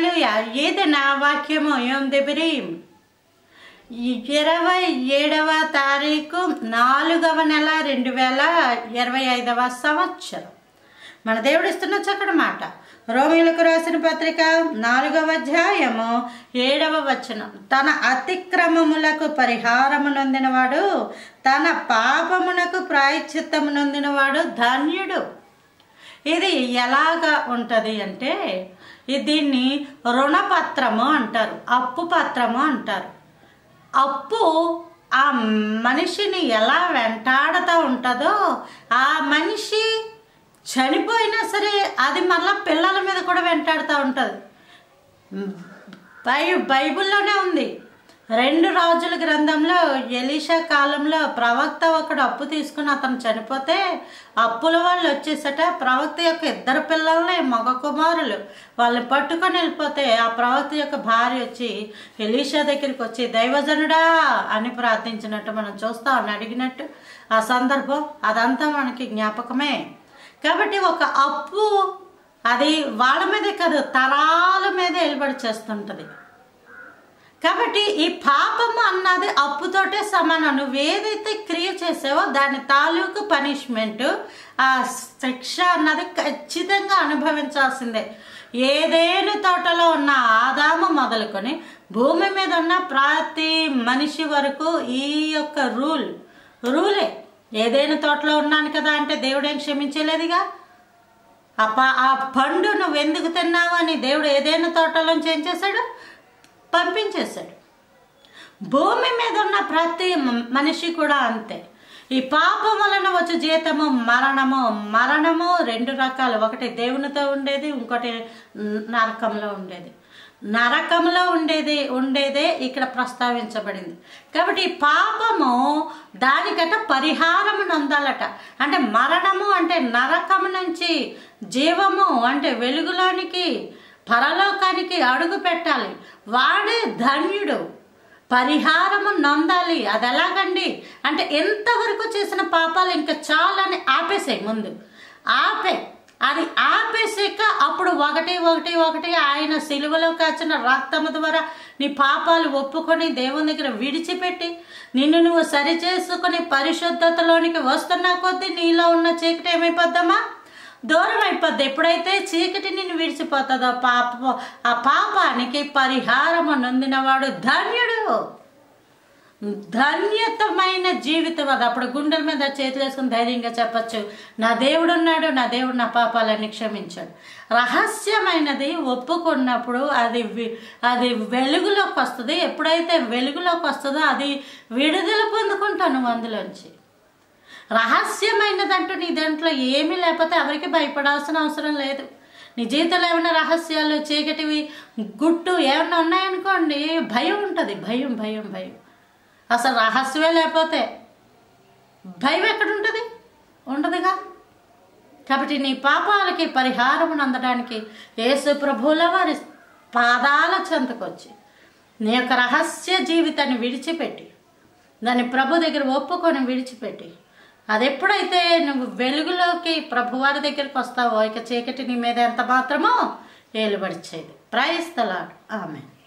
హల్లెలూయా. ఇది నా వాక్యము. యోమ్ దెబిరీం 27వ తారీఖు 4వ నెల 2025వ సంవత్సరం. మన దేవుడు ఇస్తున్న చక్కటి మాట. రోమీయులకు రాసిన పత్రిక 4వ అధ్యాయము 7వ వచనం. తన అతిక్రమములకు పరిహారము నొందినవాడు, తన పాపమునకు ప్రాయశ్చిత్తము నొందినవాడు ధన్యుడు. ఇది ఎలాగా ఉంటుంది అంటే దీన్ని రుణపత్రము అంటారు, అప్పు పత్రము అంటారు. అప్పు ఆ మనిషిని ఎలా వెంటాడుతూ ఉంటుందో, ఆ మనిషి చనిపోయినా సరే అది మళ్ళీ పిల్లల మీద కూడా వెంటాడుతూ ఉంటుంది. బైబిల్లోనే ఉంది. 2 రాజుల గ్రంథంలో ఎలీషా కాలంలో ప్రవక్త ఒకడు అప్పు తీసుకుని అతను చనిపోతే అప్పుల వాళ్ళు వచ్చేసట ప్రవక్త యొక్క 2 పిల్లల్ని, మగ కుమారులు, వాళ్ళని పట్టుకొని వెళ్ళిపోతే ఆ ప్రవక్త యొక్క భార్య వచ్చి ఎలీషా దగ్గరికి వచ్చి దైవజనుడా అని ప్రార్థించినట్టు మనం చూస్తాం. అడిగినట్టు ఆ సందర్భం అదంతా మనకి జ్ఞాపకమే. కాబట్టి ఒక అప్పు అది వాళ్ళ మీదే కాదు, తరాల మీద వెలుబడి చేస్తుంటుంది. కాబట్టి ఈ పాపము అన్నది అప్పుతోటే సమానం. నువ్వేదైతే క్రియ చేసావో దాని తాలూకు పనిష్మెంట్, ఆ శిక్ష అన్నది ఖచ్చితంగా అనుభవించాల్సిందే. ఏదేను తోటలో ఉన్న ఆదాము మొదలుకొని భూమి మీద ఉన్న ప్రతి మనిషి వరకు ఈ యొక్క రూలే. ఏదేను తోటలో ఉన్నాను కదా అంటే దేవుడేం క్షమించలేదుగా. ఆ పండు నువ్వు ఎందుకు తిన్నావు అని దేవుడు ఏదేను తోటలోంచి ఏం చేశాడు? పంపించేశాడు. భూమి మీద ఉన్న ప్రతి మనిషి కూడా అంతే. ఈ పాపం వలన వచ్చే జీతము మరణము. 2 రకాలు. ఒకటి దేవునితో ఉండేది, ఇంకోటి నరకంలో ఉండేది. నరకంలో ఉండేదే ఇక్కడ ప్రస్తావించబడింది. కాబట్టి ఈ పాపము దానికట పరిహారము నొందాలట. అంటే మరణము అంటే నరకము నుంచి జీవము అంటే వెలుగులోనికి, పరలోకానికి అడుగు పెట్టాలి. వాడే ధన్యుడు. పరిహారము నొందాలి. అది ఎలాగండి అంటే ఎంతవరకు చేసిన పాపాలు ఇంకా చాలని ఆపేసాయి. ముందు అది ఆపేసాక అప్పుడు ఒకటి ఆయన సిలువలో కాచిన రక్తము ద్వారా నీ పాపాలు ఒప్పుకొని దేవుని దగ్గర విడిచిపెట్టి నిన్ను నువ్వు సరిచేసుకుని పరిశుద్ధతలోనికి వస్తున్న కొద్దీ నీలో ఉన్న చీకటి ఏమైపోద్దమ్మా? దూరం అయిపోద్ది. ఎప్పుడైతే చీకటి నిన్ను విడిచిపోతుందో ఆ పాపానికి పరిహారము నొందినవాడు ధన్యుడు. ధన్యతమైన జీవితం అది. అప్పుడు గుండెల మీద చేతులు వేసుకుని ధైర్యంగా చెప్పచ్చు, నా దేవుడు ఉన్నాడు, నా దేవుడు నా పాపాలన్నీ క్షమించాడు. రహస్యమైనది ఒప్పుకున్నప్పుడు అది వెలుగులోకి వస్తుంది. ఎప్పుడైతే వెలుగులోకి వస్తుందో అది విడుదల పొందుకుంటాను అందులోంచి. రహస్యమైనదంటూ నీ దాంట్లో ఏమీ లేకపోతే ఎవరికి భయపడాల్సిన అవసరం లేదు. నీ జీవితంలో ఏమైనా రహస్యాలు, చీకటివి, గుట్టు ఏమైనా ఉన్నాయనుకోండి, భయం ఉంటుంది. భయం అసలు రహస్యమే లేకపోతే భయం ఎక్కడుంటుంది? ఉండదుగా. కాబట్టి నీ పాపాలకి పరిహారం అందడానికి యేసు ప్రభువుల వారి పాదాల చెంతకొచ్చి నీ యొక్క రహస్య జీవితాన్ని విడిచిపెట్టి దాన్ని ప్రభు దగ్గర ఒప్పుకొని విడిచిపెట్టి అది ఎప్పుడైతే నువ్వు వెలుగులోకి ప్రభువారి దగ్గరికి వస్తావో ఇక చీకటి నీ మీద ఎంత మాత్రమో ఏలుబడిచేది. Praise the lord. ఆమేన్.